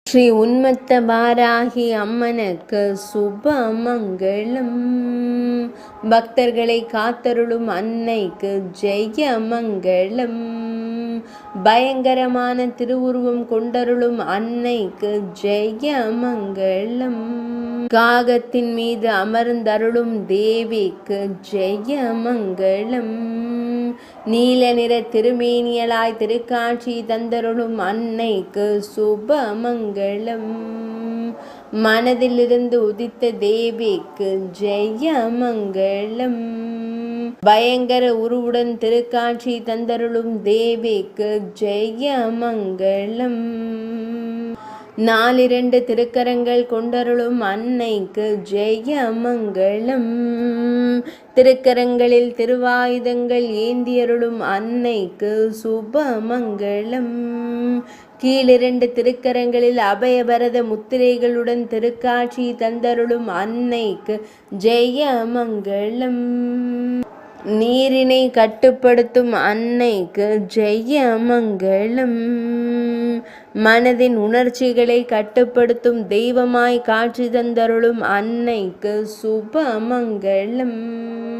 ஸ்ரீ உன்மத்த பாராகி அம்மனுக்கு சுபமங்களம். பக்தர்களை காத்தருளும் அன்னைக்கு ஜெய மங்களம். பயங்கரமான திருவுருவம் கொண்டருளும் அன்னைக்கு ஜெய மங்களம். காகத்தின் மீது அமர்ந்தருளும் தேவிக்கு ஜெய மங்களம். நீல நிற திருமேனியலாய் திருக்காட்சி தந்தருளும் அன்னைக்கு சுபமங்களம். மனதிலிருந்து உதித்த தேவிக்கு ஜெய மங்களம். பயங்கர உருவுடன் திருக்காட்சி தந்தருளும் தேவிக்கு ஜெய மங்களம். 4 திருக்கரங்கள் கொண்டருளும் அன்னைக்கு ஜெய மங்களம். திருக்கரங்களில் திருவாயுதங்கள் ஏந்தியருளும் அன்னைக்கு சுபமங்களம். கீழிரண்டு திருக்கரங்களில் அபயபரத முத்திரைகளுடன் திருக்காட்சி தந்தருளும் அன்னைக்கு ஜெய மங்களம். நீரினை கட்டுப்படுத்தும் அன்னைக்கு ஜெய மங்களம். மனதின் உணர்ச்சிகளை கட்டுப்படுத்தும் தெய்வமாய் காட்சி தந்தருளும் அன்னைக்கு சுபமங்களம்.